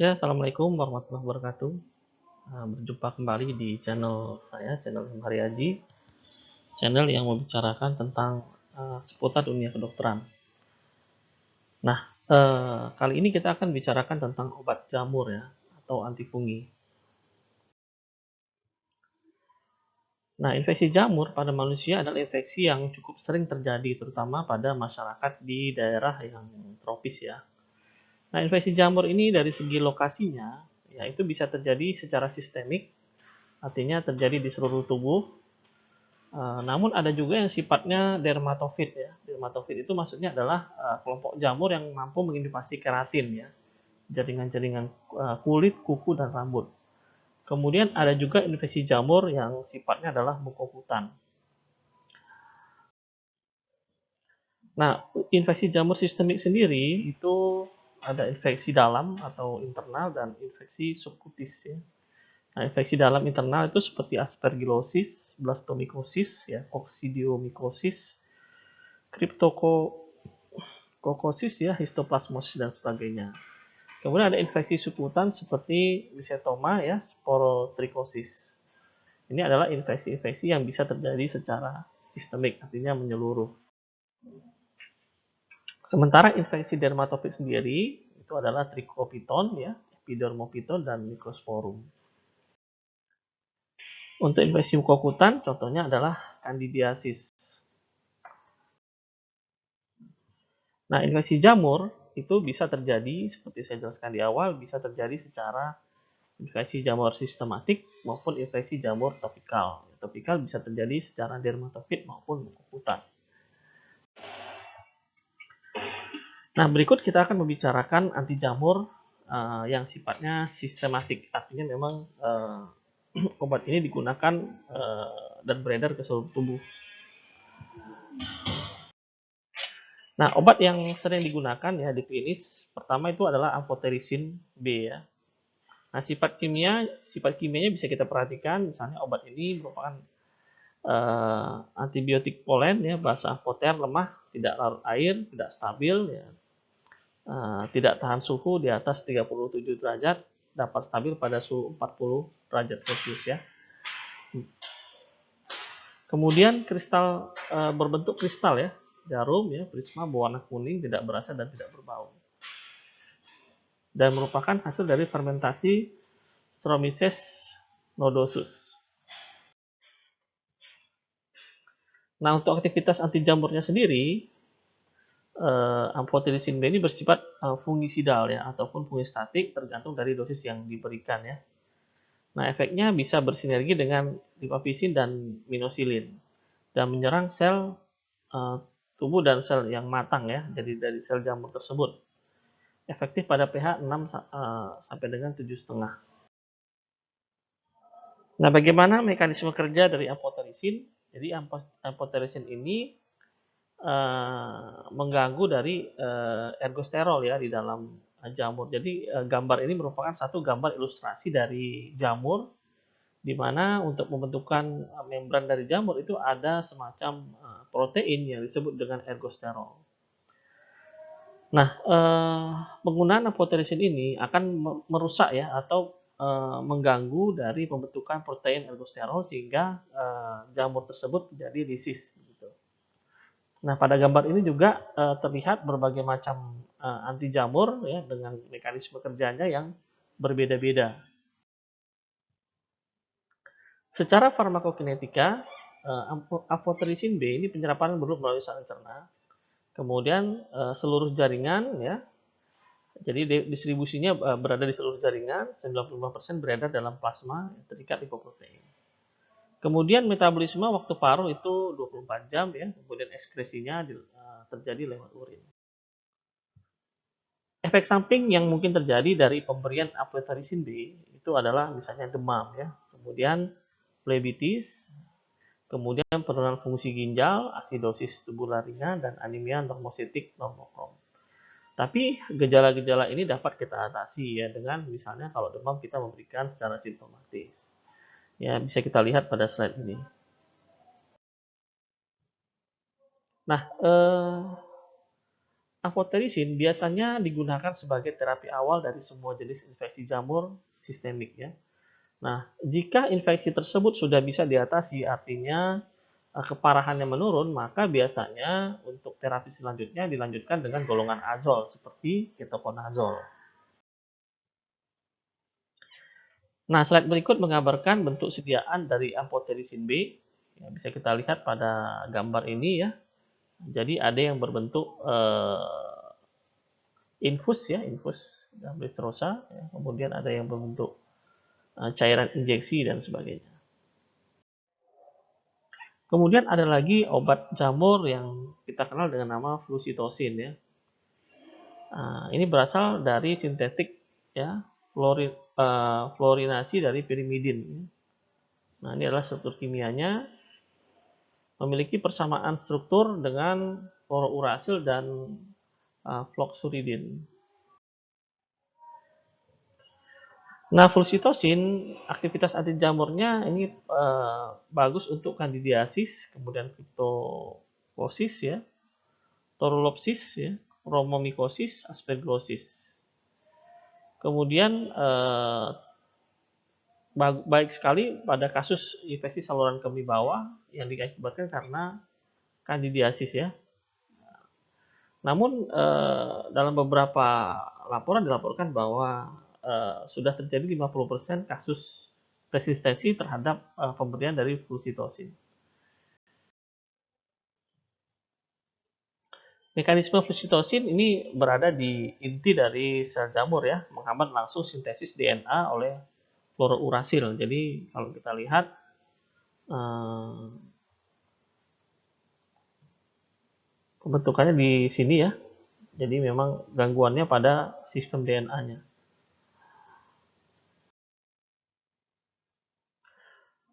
Ya, assalamualaikum warahmatullahi wabarakatuh. Berjumpa kembali di channel saya, channel Haryadi, channel yang membicarakan tentang seputar dunia kedokteran. Nah, kali ini kita akan bicarakan tentang obat jamur ya, atau antifungi. Nah, infeksi jamur pada manusia adalah infeksi yang cukup sering terjadi, terutama pada masyarakat di daerah yang tropis ya. Nah, infeksi jamur ini dari segi lokasinya, ya itu bisa terjadi secara sistemik, artinya terjadi di seluruh tubuh. Namun ada juga yang sifatnya dermatofit ya. Dermatofit itu maksudnya adalah kelompok jamur yang mampu menginvasi keratin ya, jaringan-jaringan kulit, kuku, dan rambut. Kemudian ada juga infeksi jamur yang sifatnya adalah mukokutan. Nah, infeksi jamur sistemik sendiri itu ada infeksi dalam atau internal dan infeksi subkutis ya. Nah, infeksi dalam internal itu seperti aspergillosis, blastomycosis, ya, coccidioidomycosis, Cryptococcus ya, histoplasmosis dan sebagainya. Kemudian ada infeksi subkutan seperti mycetoma ya, sporotrichosis. Ini adalah infeksi-infeksi yang bisa terjadi secara sistemik, artinya menyeluruh. Sementara infeksi dermatofit sendiri itu adalah trichopiton ya, epidermophyton dan microsporum. Untuk infeksi mukokutan contohnya adalah candidiasis. Nah, infeksi jamur itu bisa terjadi seperti saya jelaskan di awal, bisa terjadi secara infeksi jamur sistematik maupun infeksi jamur topikal. Topikal bisa terjadi secara dermatofit maupun mukokutan. Nah, berikut kita akan membicarakan anti jamur yang sifatnya sistematik. Artinya memang obat ini digunakan dan beredar ke seluruh tubuh. Nah, obat yang sering digunakan ya di klinis pertama itu adalah amphotericin B ya. Nah, sifat kimianya bisa kita perhatikan, misalnya obat ini merupakan antibiotik polen ya, bahasa apoter, lemah, tidak larut air, tidak stabil ya, tidak tahan suhu di atas 37 derajat, dapat stabil pada suhu 40 derajat Celcius ya. Kemudian kristal berbentuk kristal ya, jarum ya, prisma berwarna kuning, tidak berasa dan tidak berbau. Dan merupakan hasil dari fermentasi Stromyces nodosus. Nah, untuk aktivitas anti jamurnya sendiri, amphotericin B ini bersifat fungisidal ya, ataupun fungistatik tergantung dari dosis yang diberikan ya. Nah, efeknya bisa bersinergi dengan rifampicin dan minosilin dan menyerang sel tubuh dan sel yang matang ya, jadi dari sel jamur tersebut. Efektif pada pH 6 sampai dengan 7,5. Nah, bagaimana mekanisme kerja dari amphotericin? Jadi amphotericin ini mengganggu dari ergosterol ya di dalam jamur. Jadi gambar ini merupakan satu gambar ilustrasi dari jamur, di mana untuk pembentukan membran dari jamur itu ada semacam protein yang disebut dengan ergosterol. Nah, penggunaan amphotericin ini akan merusak ya atau mengganggu dari pembentukan protein ergosterol sehingga jamur tersebut menjadi lisis. Gitu. Nah, pada gambar ini juga terlihat berbagai macam anti jamur ya dengan mekanisme kerjanya yang berbeda-beda. Secara farmakokinetika, amphotericin B ini penyerapan dulu melalui saluran cerna, kemudian seluruh jaringan ya. Jadi distribusinya berada di seluruh jaringan, 95% beredar dalam plasma terikat lipoprotein. Kemudian metabolisme waktu paruh itu 24 jam ya, kemudian ekskresinya terjadi lewat urin. Efek samping yang mungkin terjadi dari pemberian amphotericin B itu adalah misalnya demam ya, kemudian flebitis, kemudian penurunan fungsi ginjal, asidosis tubular ringan, dan anemia normositik normokrom. Tapi gejala-gejala ini dapat kita atasi ya dengan misalnya kalau demam kita memberikan secara simptomatis. Ya, bisa kita lihat pada slide ini. Nah, Amphoterisin biasanya digunakan sebagai terapi awal dari semua jenis infeksi jamur sistemik ya. Nah, jika infeksi tersebut sudah bisa diatasi, artinya keparahannya menurun, maka biasanya untuk terapi selanjutnya dilanjutkan dengan golongan azol seperti ketoconazole. Nah, slide berikut menggambarkan bentuk sediaan dari amphoterisin B. Ya, bisa kita lihat pada gambar ini ya. Jadi ada yang berbentuk infus ya, infus gambestrosa, ya. Kemudian ada yang berbentuk cairan injeksi dan sebagainya. Kemudian ada lagi obat jamur yang kita kenal dengan nama flusitosin ya. Ini berasal dari sintetik ya, fluorinasi dari pirimidin. Nah, ini adalah struktur kimianya, memiliki persamaan struktur dengan fluorourasil dan fluoxuridin. Nah, flusitosin, aktivitas anti jamurnya ini bagus untuk kandidiasis, kemudian kriptokosis ya, torulopsis ya, romomikosis, aspergillosis. Kemudian baik sekali pada kasus infeksi saluran kemih bawah yang diakibatkan karena kandidiasis ya. Namun dalam beberapa laporan dilaporkan bahwa sudah terjadi 50% kasus resistensi terhadap pemberian dari flusitosin. Mekanisme flusitosin ini berada di inti dari sel jamur ya, menghambat langsung sintesis DNA oleh fluorourasil. Jadi kalau kita lihat pembentukannya di sini ya. Jadi memang gangguannya pada sistem DNA-nya.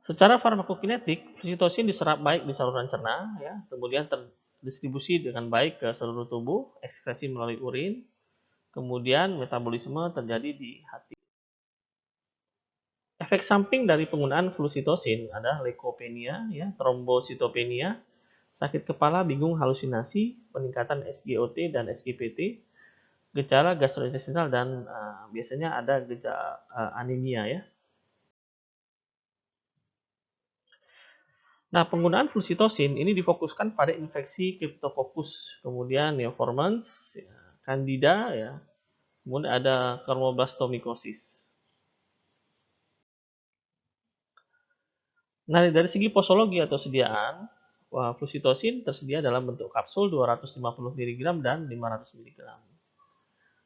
Secara farmakokinetik, flusitosin diserap baik di saluran cerna, ya, kemudian terdistribusi dengan baik ke seluruh tubuh, ekskresi melalui urin, kemudian metabolisme terjadi di hati. Efek samping dari penggunaan flusitosin adalah leukopenia, ya, trombositopenia, sakit kepala, bingung, halusinasi, peningkatan SGOT dan SGPT, gejala gastrointestinal dan biasanya ada gejala anemia ya. Nah, penggunaan flusitosin ini difokuskan pada infeksi Cryptococcus, kemudian neoformans, ya, Candida, ya, kemudian ada Chromoblastomycosis. Nah, dari segi posologi atau sediaan, flusitosin tersedia dalam bentuk kapsul 250 mg dan 500 mg.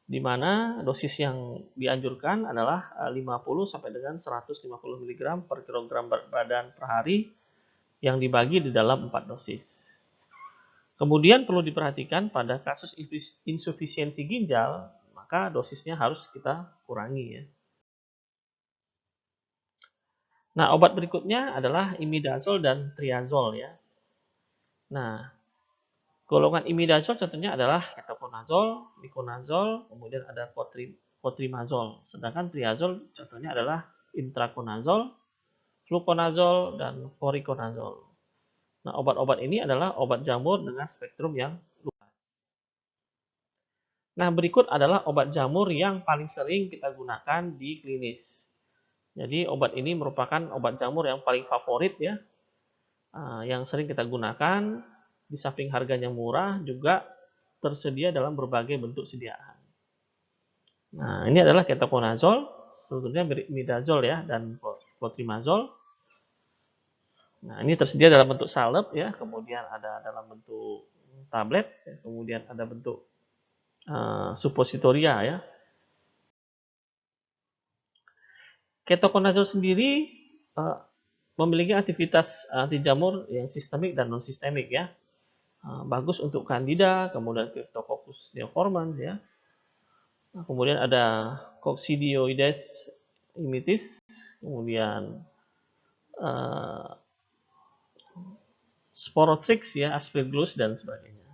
Di mana dosis yang dianjurkan adalah 50 sampai dengan 150 mg per kilogram berat badan per hari yang dibagi di dalam 4 dosis. Kemudian perlu diperhatikan pada kasus insufisiensi ginjal, maka dosisnya harus kita kurangi ya. Nah, obat berikutnya adalah imidazol dan triazol ya. Nah, golongan imidazol contohnya adalah ketoconazole, miconazole, kemudian ada cotrimazole. Sedangkan triazol contohnya adalah intraconazole, fluconazole, dan voriconazole. Nah, obat-obat ini adalah obat jamur dengan spektrum yang luas. Nah, berikut adalah obat jamur yang paling sering kita gunakan di klinis. Jadi, obat ini merupakan obat jamur yang paling favorit ya, yang sering kita gunakan. Di samping harganya murah, juga tersedia dalam berbagai bentuk sediaan. Nah, ini adalah ketoconazole, sebetulnya imidazole ya, dan clotrimazole. Nah, ini tersedia dalam bentuk salep ya, kemudian ada dalam bentuk tablet, kemudian ada bentuk suppositoria ya. Ketoconazole sendiri memiliki aktivitas anti jamur yang sistemik dan non sistemik ya. Bagus untuk Candida, kemudian Cryptococcus neoformans ya. Kemudian ada Coccidioides immitis, kemudian Sporotrix ya, Aspergillus dan sebagainya.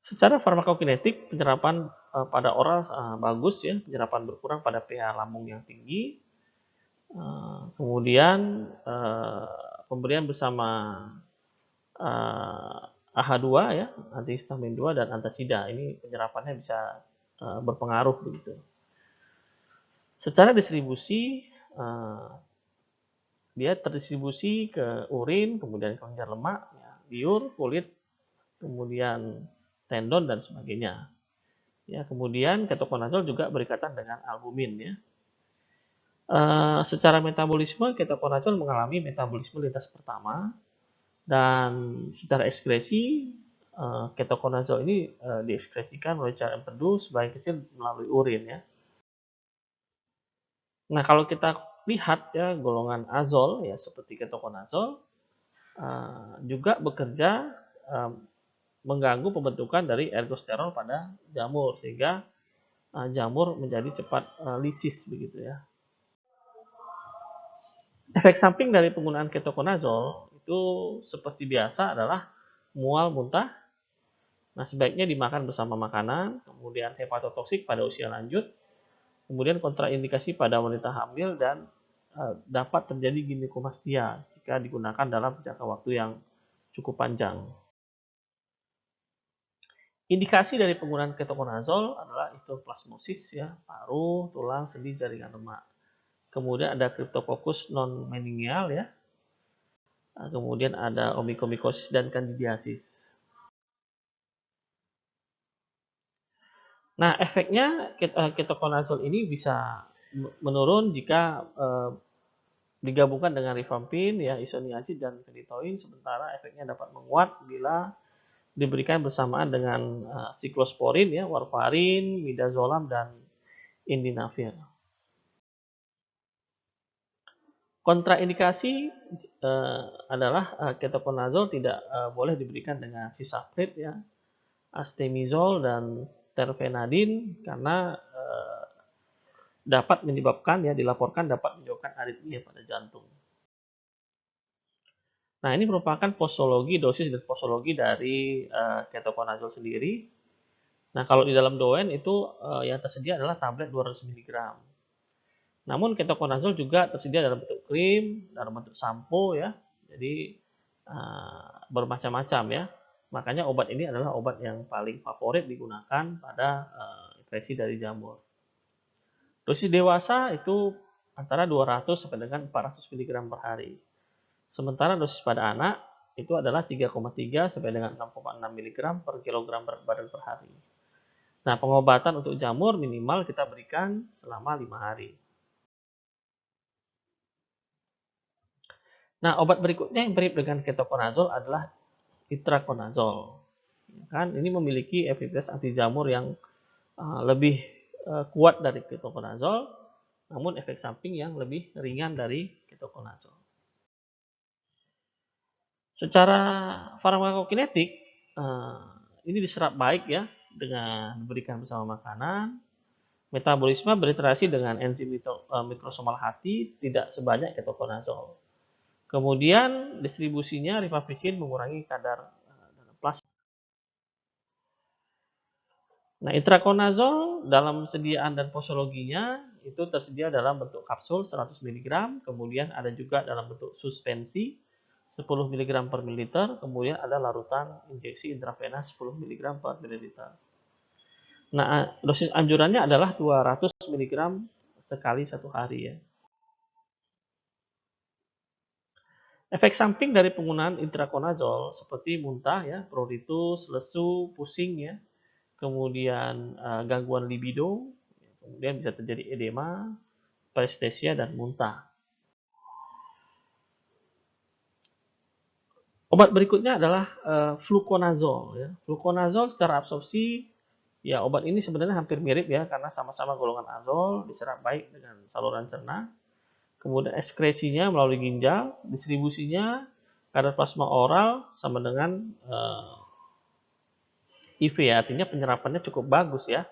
Secara farmakokinetik, penyerapan pada oral bagus ya, penyerapan berkurang pada pH lambung yang tinggi. Kemudian pemberian bersama eee, AH2 ya, antihistamin 2 dan antasida. Ini penyerapannya bisa, berpengaruh begitu. Secara distribusi, dia terdistribusi ke urin, kemudian kelenjar lemak, ya, liur, kulit, kemudian tendon dan sebagainya. Ya, kemudian ketokonazol juga berikatan dengan albumin ya. Secara metabolisme ketokonazol mengalami metabolisme lintas pertama dan secara ekskresi ketokonazol ini diekskresikan melalui cairan empedu sebagian kecil melalui urin ya. Nah, kalau kita lihat ya golongan azol ya seperti ketokonazol juga bekerja mengganggu pembentukan dari ergosterol pada jamur sehingga jamur menjadi cepat lisis begitu ya. Efek samping dari penggunaan ketokonazol itu seperti biasa adalah mual, muntah. Nah, sebaiknya dimakan bersama makanan, kemudian hepatotoksik pada usia lanjut, kemudian kontraindikasi pada wanita hamil dan dapat terjadi ginekumastia jika digunakan dalam jangka waktu yang cukup panjang. Indikasi dari penggunaan ketokonazol adalah histoplasmosis ya, paru, tulang, sendi, jaringan lemak. Kemudian ada Cryptococcus non-meningeal ya. Kemudian ada onychomycosis dan candidiasis. Nah, efeknya ketokonazol ini bisa menurun jika digabungkan dengan rifampin, ya, isoniazid dan phenytoin, sementara efeknya dapat menguat bila diberikan bersamaan dengan siklosporin, ya, warfarin, midazolam dan indinavir. Kontraindikasi adalah ketokonazol tidak boleh diberikan dengan cisaplid, ya, astemizol dan terfenadin karena dapat menyebabkan ya dilaporkan dapat menyebabkan aritmia pada jantung. Nah, ini merupakan posologi dosis dan posologi dari ketokonazol sendiri. Nah, kalau di dalam doen itu yang tersedia adalah tablet 200 mg. Namun ketokonazol juga tersedia dalam bentuk krim, dalam bentuk sampo ya. Jadi bermacam-macam ya. Makanya obat ini adalah obat yang paling favorit digunakan pada infeksi dari jamur. Dosis dewasa itu antara 200 sampai dengan 400 mg per hari. Sementara dosis pada anak itu adalah 3,3 sampai dengan 6,6 mg per kilogram berat badan per hari. Nah, pengobatan untuk jamur minimal kita berikan selama 5 hari. Nah, obat berikutnya yang mirip dengan ketokonazol adalah itraconazol. Kan ini memiliki efikasitas anti jamur yang lebih kuat dari ketokonazol, namun efek samping yang lebih ringan dari ketokonazol. Secara farmakokinetik, ini diserap baik ya dengan diberikan bersama makanan. Metabolisme berinteraksi dengan enzim mikrosomal hati tidak sebanyak ketokonazol. Kemudian distribusinya rifampicin mengurangi kadar plasma. Nah, itraconazol dalam sediaan dan posologinya itu tersedia dalam bentuk kapsul 100 mg, kemudian ada juga dalam bentuk suspensi 10 mg per mililiter, kemudian ada larutan injeksi intravena 10 mg per mililiter. Nah, dosis anjurannya adalah 200 mg sekali 1 hari ya. Efek samping dari penggunaan itraconazol seperti muntah ya, pruritus, lesu, pusing ya, kemudian gangguan libido, kemudian bisa terjadi edema, parestesia dan muntah. Obat berikutnya adalah fluconazol ya. Fluconazol secara absorpsi ya obat ini sebenarnya hampir mirip ya karena sama-sama golongan azol, diserap baik dengan saluran cerna. Kemudian ekskresinya melalui ginjal, distribusinya kadar plasma oral sama dengan IV ya, artinya penyerapannya cukup bagus ya.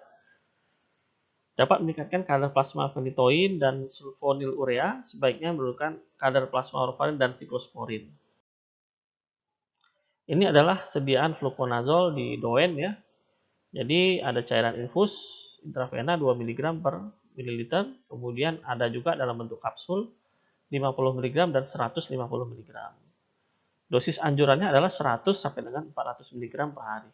Dapat meningkatkan kadar plasma phenytoin dan sulfonylurea, sebaiknya menurunkan kadar plasma warfarin dan siklosporin. Ini adalah sediaan fluconazol di doen ya. Jadi ada cairan infus intravena 2 mg per mililiter, kemudian ada juga dalam bentuk kapsul 50 mg dan 150 mg. Dosis anjurannya adalah 100 sampai dengan 400 mg per hari.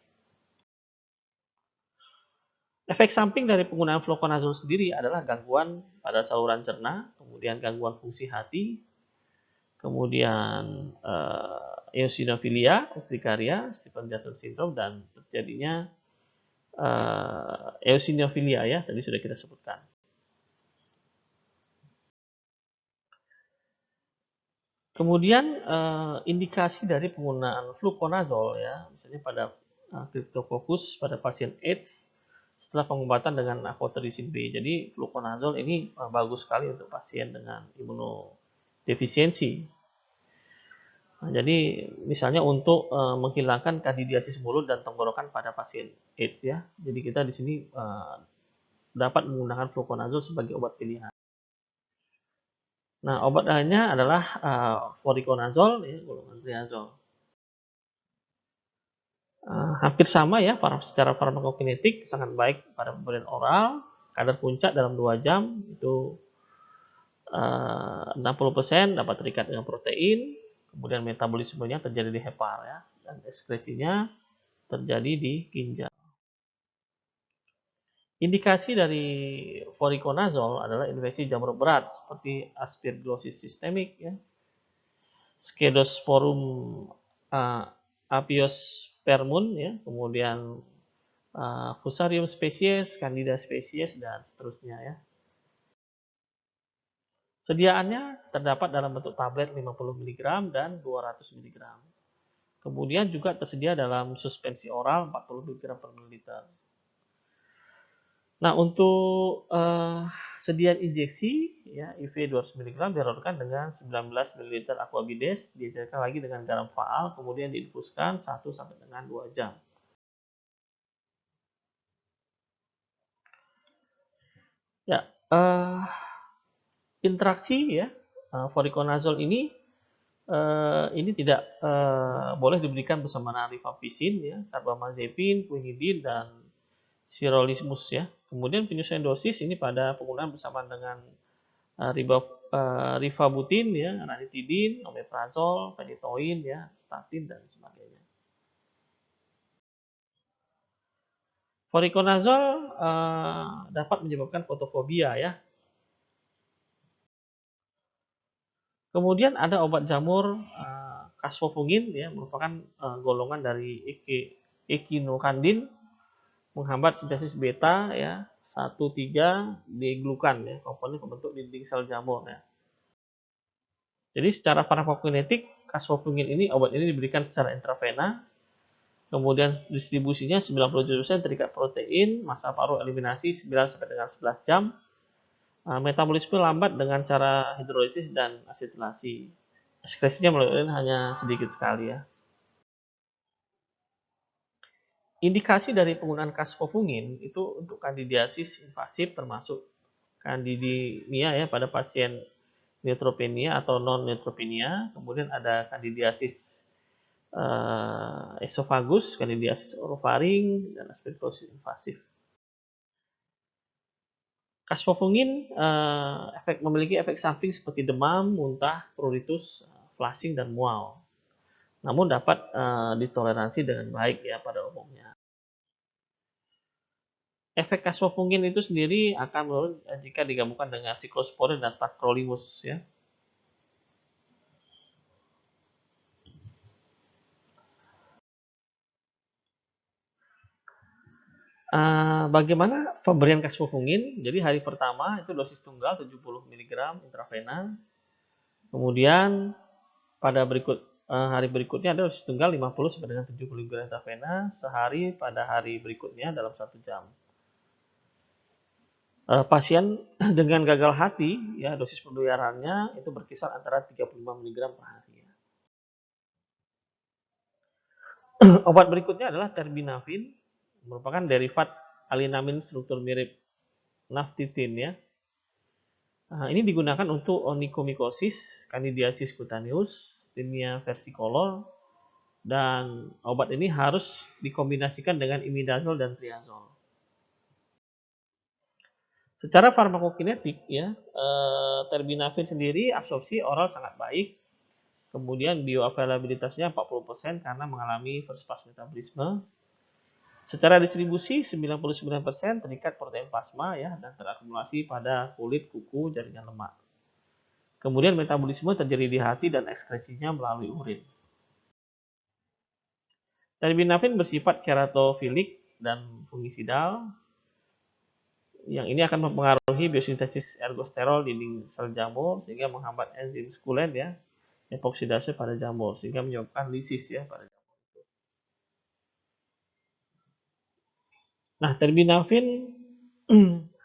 Efek samping dari penggunaan fluconazole sendiri adalah gangguan pada saluran cerna, kemudian gangguan fungsi hati, kemudian eosinofilia, urtikaria, Stevens-Johnson syndrome, dan terjadinya eosinofilia ya, tadi sudah kita sebutkan. Kemudian indikasi dari penggunaan fluconazole ya, misalnya pada Cryptococcus pada pasien AIDS setelah pengobatan dengan afoterisin B. Jadi fluconazole ini bagus sekali untuk pasien dengan imunodefisiensi. Nah, jadi misalnya untuk menghilangkan kandidiasis mulut dan tenggorokan pada pasien AIDS ya. Jadi kita di sini dapat menggunakan fluconazole sebagai obat pilihan. Nah, obat lainnya adalah voriconazole ya, golongan triazole. Hampir sama ya, secara farmakokinetik sangat baik pada pemberian oral, kadar puncak dalam 2 jam itu 60% dapat terikat dengan protein, kemudian metabolismenya terjadi di hepar ya, dan ekskresinya terjadi di ginjal. Indikasi dari voriconazole adalah infeksi jamur berat seperti aspergillosis sistemik ya, Scedosporium apiospermum ya, kemudian Fusarium spesies, Candida spesies, dan seterusnya ya. Sediaannya terdapat dalam bentuk tablet 50 mg dan 200 mg. Kemudian juga tersedia dalam suspensi oral 40 mg per mililiter. Nah, untuk sediaan injeksi ya IV 200 mg dilarutkan dengan 19 ml aquabides, dicairkan lagi dengan garam faal, kemudian diinfuskan 1 sampai dengan 2 jam. Ya, interaksi ya voriconazole ini tidak boleh diberikan bersama rifampicin ya, carbamazepin, quinidin, dan sirolimus ya. Kemudian penyesuaian dosis ini pada penggunaan bersama dengan rifabutin ya, ranitidin, omeprazol, phenytoin ya, statin, dan sebagainya. Voriconazole dapat menyebabkan fotofobia ya. Kemudian ada obat jamur kasfofungin ya, merupakan golongan dari ekinokandin, menghambat sintesis beta ya 1,3-D-glukan ya, komponen pembentuk dinding sel jamur ya. Jadi secara farmakokinetik kasfofungin ini, obat ini diberikan secara intravena, kemudian distribusinya 97% terikat protein, masa paruh eliminasi 9 sampai dengan 11 jam. Metabolisme lambat dengan cara hidrolisis dan asetilasi. Ekskresinya melalui urin hanya sedikit sekali ya. Indikasi dari penggunaan kasfofungin itu untuk kandidiasis invasif termasuk kandidemia ya pada pasien neutropenia atau non neutropenia, kemudian ada kandidiasis esofagus, kandidiasis orofaring, dan aspergillosis invasif. Kasfofungin memiliki efek samping seperti demam, muntah, pruritus, flushing, dan mual. Namun dapat ditoleransi dengan baik ya pada umumnya. Efek kasfofungin itu sendiri akan menurun jika digabungkan dengan siklosporin dan tacrolimus ya. Bagaimana pemberian kasfofungin? Jadi hari pertama itu dosis tunggal 70 mg intravena. Kemudian pada hari berikutnya ada dosis tunggal 50 sampai dengan 70 mg intravena sehari pada hari berikutnya dalam 1 jam. Pasien dengan gagal hati ya dosis penularannya itu berkisar antara 35 mg per hari. Obat berikutnya adalah terbinafin, merupakan derivat alinamin struktur mirip naftitin ya. Ini digunakan untuk onychomycosis, candidiasis cutaneus, tinea versicolor, dan obat ini harus dikombinasikan dengan imidazol dan triazol. Secara farmakokinetik ya, terbinafin sendiri absorpsi oral sangat baik. Kemudian bioavailabilitasnya 40% karena mengalami first pass metabolisme. Secara distribusi 99% terikat protein plasma ya dan terakumulasi pada kulit, kuku, jaringan lemak. Kemudian metabolisme terjadi di hati dan ekskresinya melalui urin. Terbinafin bersifat keratofilik dan fungisidal, yang ini akan mempengaruhi biosintesis ergosterol dinding sel jamur sehingga menghambat enzim sukulen ya, epoksidase pada jamur sehingga menyebabkan lisis ya pada jamur. Nah, terbinafin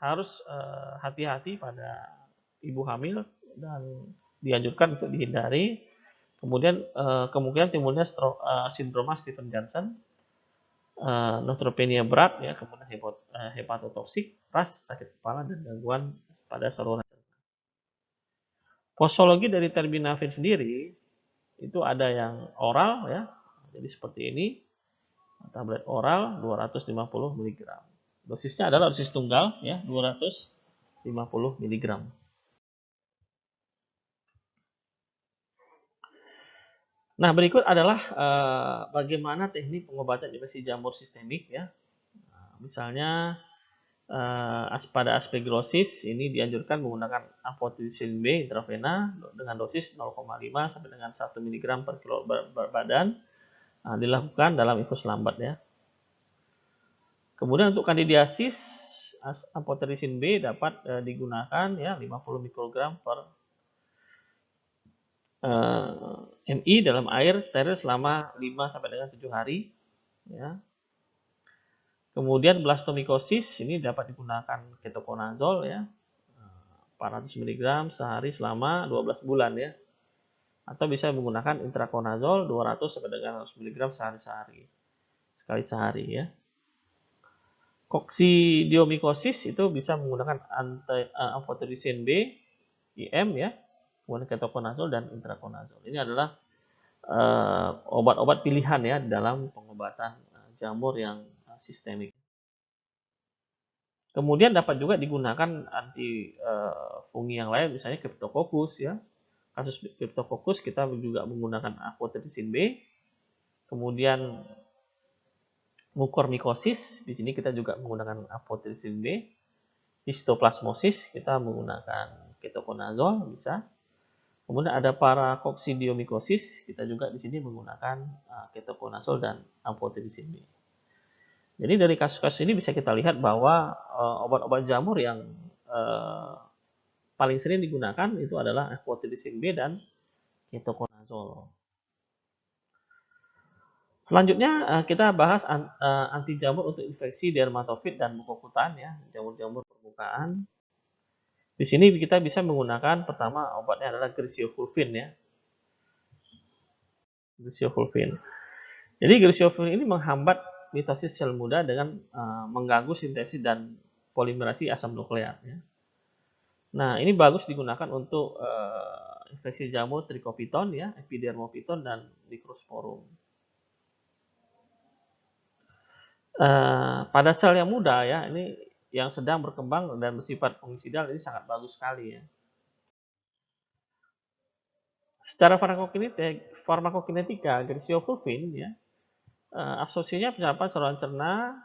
harus hati-hati pada ibu hamil dan dianjurkan untuk dihindari. Kemudian kemungkinan timbulnya sindroma Stevens-Johnson, neutropenia berat ya, kemudian hepatotoksik, ras, sakit kepala dan gangguan pada saluran. Posologi dari terbinafin sendiri itu ada yang oral ya, jadi seperti ini, tablet oral 250 mg. Dosisnya adalah dosis tunggal ya, 250 mg. Nah, berikut adalah bagaimana teknik pengobatan infeksi jamur sistemik ya. Misalnya pada aspergillosis ini dianjurkan menggunakan amphotericin B intravena dengan dosis 0,5 sampai dengan 1 mg per kilo badan, dilakukan dalam infus lambat ya. Kemudian untuk kandidiasis, amphotericin B dapat digunakan ya 50 mikrogram per MI dalam air steril selama 5 sampai dengan 7 hari ya. Kemudian blastomikosis ini dapat digunakan ketoconazole ya, 400 mg sehari selama 12 bulan ya. Atau bisa menggunakan intraconazole 200 sampai dengan 100 mg sehari-sehari. Sekali sehari ya. Koksidiomikosis itu bisa menggunakan amphotericin B, IM ya, kemudian ketoconazole dan intraconazole. Ini adalah obat-obat pilihan ya dalam pengobatan jamur yang sistemik. Kemudian dapat juga digunakan anti fungi yang lain, misalnya Cryptococcus ya. Kasus Cryptococcus kita juga menggunakan amphotericin B. Kemudian mukormikosis, di sini kita juga menggunakan amphotericin B. Histoplasmosis kita menggunakan ketoconazole bisa. Kemudian ada parakoksidiomikosis, kita juga di sini menggunakan ketoconazole dan amphotericin B. Jadi dari kasus-kasus ini bisa kita lihat bahwa obat-obat jamur yang paling sering digunakan itu adalah amphotericin B dan ketoconazole. Selanjutnya kita bahas anti jamur untuk infeksi dermatofit dan mukokutan ya, jamur-jamur permukaan. Di sini kita bisa menggunakan pertama obatnya adalah griseofulvin ya. Griseofulvin. Jadi griseofulvin ini menghambat mitosis sel muda dengan mengganggu sintesis dan polimerasi asam nukleat ya. Nah, ini bagus digunakan untuk infeksi jamur trichopiton ya, epidermophyton dan microsporum. Pada sel yang muda ya, ini yang sedang berkembang dan bersifat fungisidal ini sangat bagus sekali ya. Secara farmakokinetika, griseofulvin ya, absorpsinya penyerapan saluran cerna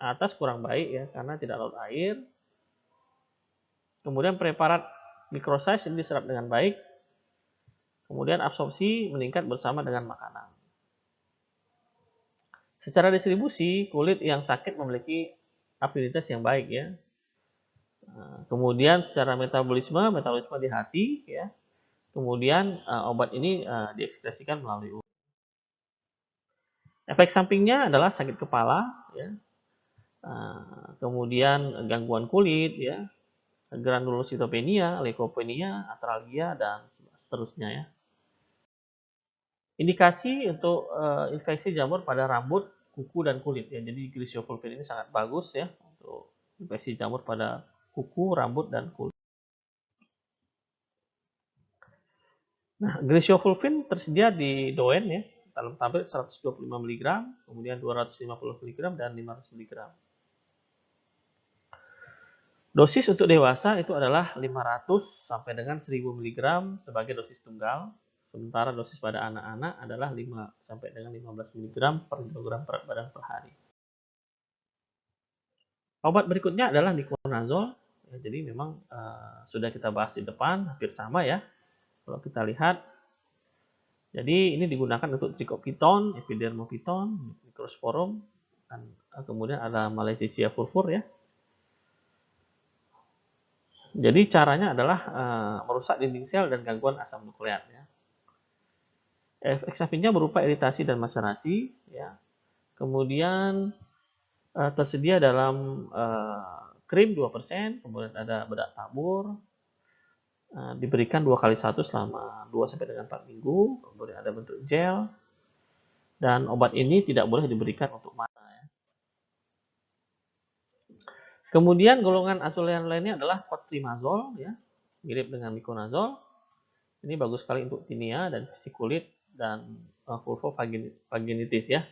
atas kurang baik ya karena tidak larut air. Kemudian preparat microsize ini diserap dengan baik. Kemudian absorpsi meningkat bersama dengan makanan. Secara distribusi, kulit yang sakit memiliki afinitas yang baik ya. Kemudian secara metabolisme di hati ya. Kemudian obat ini diekspresikan melalui urin. Efek sampingnya adalah sakit kepala ya. Kemudian gangguan kulit ya, granulositopenia, leukopenia, atralgia dan seterusnya ya. Indikasi untuk infeksi jamur pada rambut, kuku dan kulit ya. Jadi griseofulvin ini sangat bagus ya untuk infeksi jamur pada kuku, rambut dan kulit. Nah, griseofulvin tersedia di Doen ya, dalam tablet 125 mg, kemudian 250 mg dan 500 mg. Dosis untuk dewasa itu adalah 500 sampai dengan 1000 mg sebagai dosis tunggal Sementara dosis pada anak-anak adalah 5 sampai dengan 15 mg per kilogram berat badan per hari. Obat berikutnya adalah miconazole. Ya, jadi memang sudah kita bahas di depan, hampir sama ya. Kalau kita lihat, jadi ini digunakan untuk trichopiton, epidermopiton, microsporum, dan kemudian ada Malassezia furfur ya. Jadi caranya adalah merusak dinding sel dan gangguan asam nukleat ya. Efek sampingnya berupa iritasi dan macerasi ya. Kemudian tersedia dalam krim 2%, kemudian ada bedak tabur, diberikan 2x1 selama 2 sampai dengan 4 minggu, kemudian ada bentuk gel, dan obat ini tidak boleh diberikan untuk mata ya. Kemudian golongan azulean lainnya adalah cotrimazole ya, mirip dengan miconazole. Ini bagus sekali untuk tinea dan vesikulit dan vulvovaginitis ya.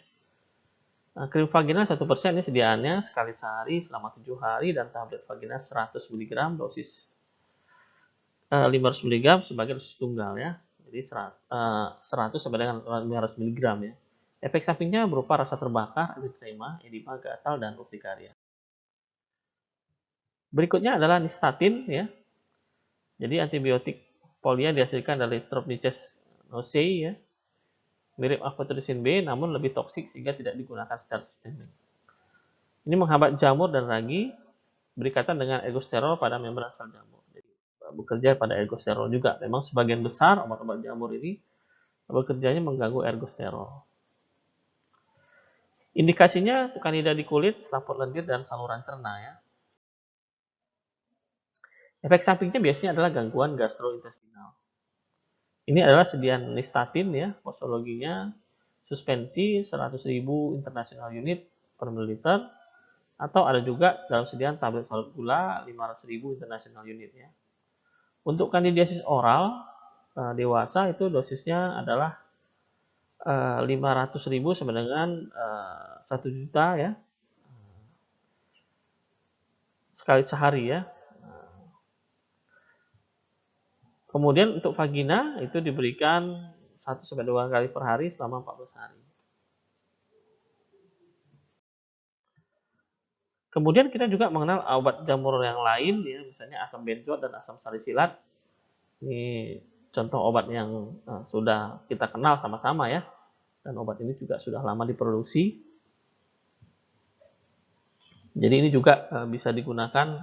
Krim vaginal 1% ini sediaannya sekali sehari selama 7 hari dan tablet vaginal 100 mg dosis 500 mg sebagai dosis tunggal ya. Jadi 100 sampai dengan 500 mg ya. Efek sampingnya berupa rasa terbakar, eritema, edema, gatal, dan urtikaria. Berikutnya adalah nystatin ya. Jadi antibiotik polia dihasilkan dari Stropnices noceae ya. Mirip afotericin B namun lebih toksik sehingga tidak digunakan secara sistemik. Ini menghambat jamur dan ragi, berikatan dengan ergosterol pada membran sel jamur. Jadi bekerja pada ergosterol juga. Memang sebagian besar obat-obat jamur ini bekerjanya mengganggu ergosterol. Indikasinya candida di kulit, selaput lendir, dan saluran cerna ya. Efek sampingnya biasanya adalah gangguan gastrointestinal. Ini adalah sediaan nystatin ya, posologinya suspensi 100.000 international unit per mililiter, atau ada juga dalam sediaan tablet salut gula 500.000 international unit ya. Untuk kandidiasis oral dewasa itu dosisnya adalah 500.000 sama dengan 1 juta ya, sekali sehari ya. Kemudian untuk vagina itu diberikan 1 sampai 2 kali per hari selama 14 hari. Kemudian kita juga mengenal obat jamur yang lain ya, misalnya asam benzoat dan asam salisilat. Ini contoh obat yang sudah kita kenal sama-sama ya. Dan obat ini juga sudah lama diproduksi. Jadi ini juga bisa digunakan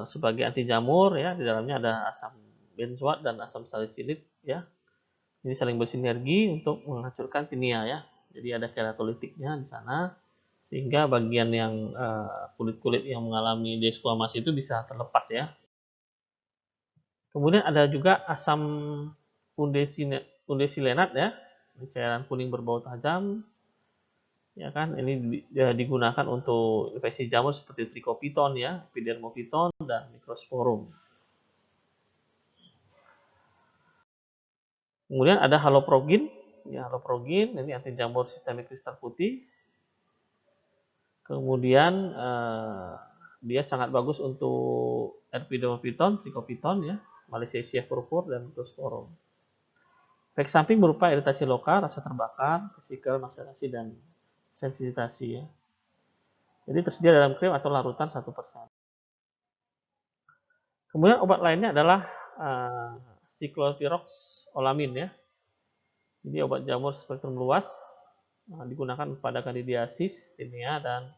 sebagai anti jamur ya. Di dalamnya ada asam benzoat dan asam salisilit ya. Ini saling bersinergi untuk menghancurkan tinea ya. Jadi ada keratolitiknya di sana sehingga bagian yang kulit-kulit yang mengalami desquamasi itu bisa terlepas ya. Kemudian ada juga asam undesilenat ya, cairan kuning berbau tajam. Ya kan, ini digunakan untuk infeksi jamur seperti trichopiton ya, epidermopiton, dan microsporum. Kemudian ada haloprogin, ya haloprogin ini anti jamur sistemik kristal putih. Kemudian dia sangat bagus untuk epidermopiton, trichopiton ya, Malassezia furfur, dan microsporum. Efek samping berupa iritasi lokal, rasa terbakar, vesikel, macerasi, dan sensitasi ya. Jadi tersedia dalam krim atau larutan 1%. Kemudian obat lainnya adalah cyclopyroxolamin ya. Jadi obat jamur spektrum luas digunakan pada kandidiasis, tinea, dan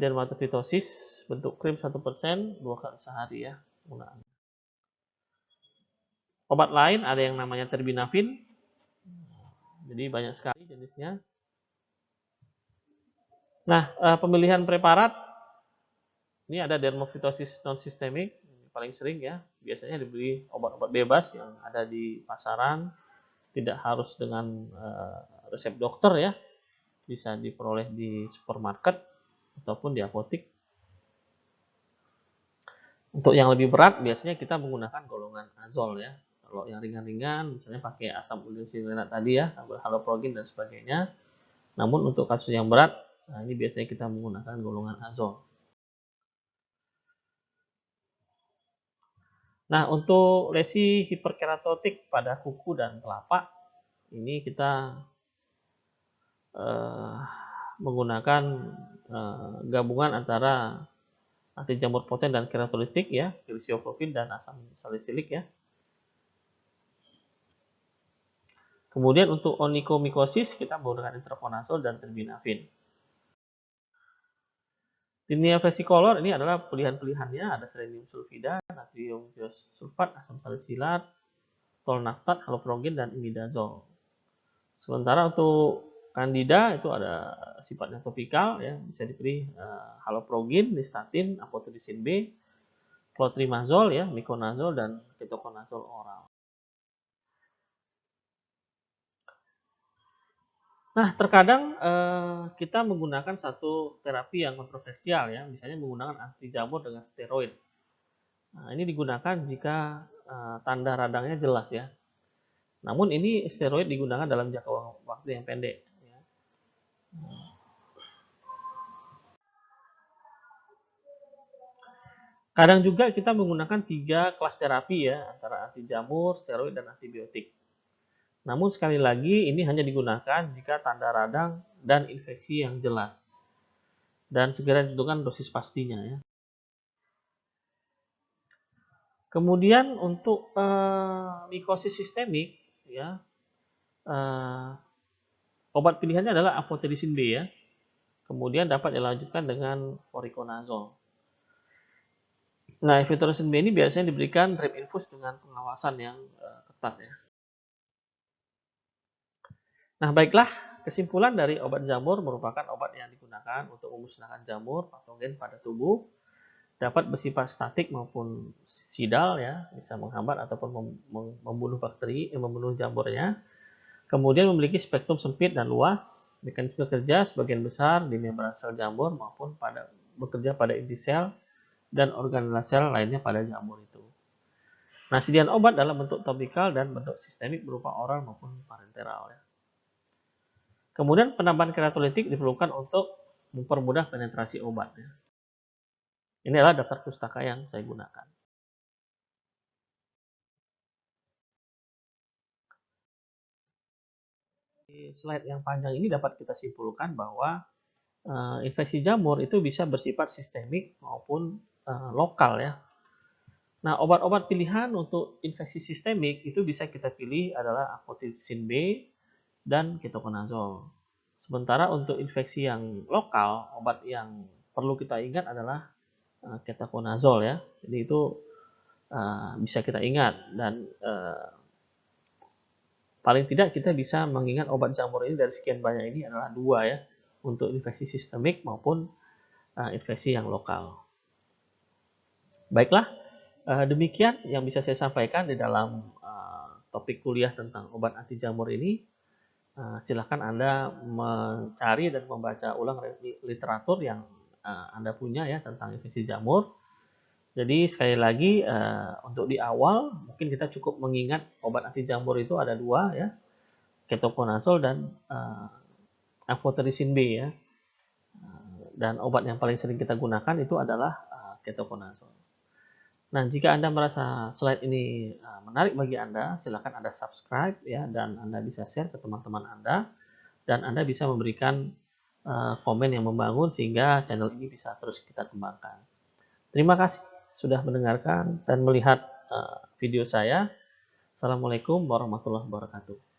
dermatofitosis. Bentuk krim 1%, 2 kali sehari ya penggunaannya. Obat lain ada yang namanya terbinafin. Jadi banyak sekali jenisnya. Nah, pemilihan preparat ini ada dermofitosis non sistemik, paling sering ya. Biasanya dibeli obat-obat bebas yang ada di pasaran, tidak harus dengan resep dokter ya. Bisa diperoleh di supermarket ataupun di apotik. Untuk yang lebih berat biasanya kita menggunakan golongan azol ya. Kalau yang ringan-ringan misalnya pakai asam undesilenat tadi ya, haloprogin dan sebagainya. Namun untuk kasus yang berat, nah ini biasanya kita menggunakan golongan azol. Nah, untuk lesi hiperkeratotik pada kuku dan telapak, ini kita eh, menggunakan gabungan antara anti jamur poten dan keratolitik ya, krisioprofin dan asam salisilik ya. Kemudian untuk onikomikosis kita menggunakan itraconazole dan terbinafin. Tinea versicolor ini adalah pilihan-pilihannya, ada selenium sulfida, natrium sulfat, asam salisilat, tolnaftat, haloprogin, dan imidazol. Sementara untuk Candida itu ada sifatnya topikal ya, bisa dipilih haloprogin, nystatin, amphotericin B, clotrimazole ya, miconazole dan ketoconazole oral. Nah, terkadang kita menggunakan satu terapi yang kontroversial ya, misalnya menggunakan anti jamur dengan steroid. Nah, ini digunakan jika tanda radangnya jelas ya. Namun ini steroid digunakan dalam jangka waktu yang pendek. Ya. Kadang juga kita menggunakan 3 kelas terapi ya, antara anti jamur, steroid, dan antibiotik. Namun sekali lagi ini hanya digunakan jika tanda radang dan infeksi yang jelas. Dan segera ditentukan dosis pastinya ya. Kemudian untuk mikosis sistemik ya, obat pilihannya adalah amphotericin B ya. Kemudian dapat dilanjutkan dengan voriconazole. Nah, amphotericin B ini biasanya diberikan drip infus dengan pengawasan yang ketat ya. Nah, baiklah, kesimpulan dari obat jamur merupakan obat yang digunakan untuk memusnahkan jamur patogen pada tubuh, dapat bersifat statik maupun sidal ya, bisa menghambat ataupun membunuh bakteri, membunuh jamurnya. Kemudian memiliki spektrum sempit dan luas, mekanisme kerja sebagian besar di membran sel jamur maupun bekerja pada inti sel dan organel sel lainnya pada jamur itu. Nah, sediaan obat dalam bentuk topikal dan bentuk sistemik berupa oral maupun parenteral ya. Kemudian penambahan keratolitik diperlukan untuk mempermudah penetrasi obat ya. Ini adalah daftar pustaka yang saya gunakan. Di slide yang panjang ini dapat kita simpulkan bahwa infeksi jamur itu bisa bersifat sistemik maupun lokal ya. Nah, obat-obat pilihan untuk infeksi sistemik itu bisa kita pilih adalah amphotericin B dan ketoconazole. Sementara untuk infeksi yang lokal, obat yang perlu kita ingat adalah ketoconazole ya. Jadi itu bisa kita ingat dan paling tidak kita bisa mengingat obat jamur ini dari sekian banyak ini adalah 2 ya, untuk infeksi sistemik maupun infeksi yang lokal. Baiklah, demikian yang bisa saya sampaikan di dalam topik kuliah tentang obat anti jamur ini. Silakan Anda mencari dan membaca ulang literatur yang Anda punya ya tentang infeksi jamur. Jadi sekali lagi untuk di awal mungkin kita cukup mengingat obat anti jamur itu ada 2 ya, ketoconazole dan amphotericin B ya. Dan obat yang paling sering kita gunakan itu adalah ketoconazole. Nah, jika Anda merasa slide ini menarik bagi Anda, silakan Anda subscribe ya dan Anda bisa share ke teman-teman Anda dan Anda bisa memberikan komen yang membangun sehingga channel ini bisa terus kita kembangkan. Terima kasih sudah mendengarkan dan melihat video saya. Assalamualaikum warahmatullahi wabarakatuh.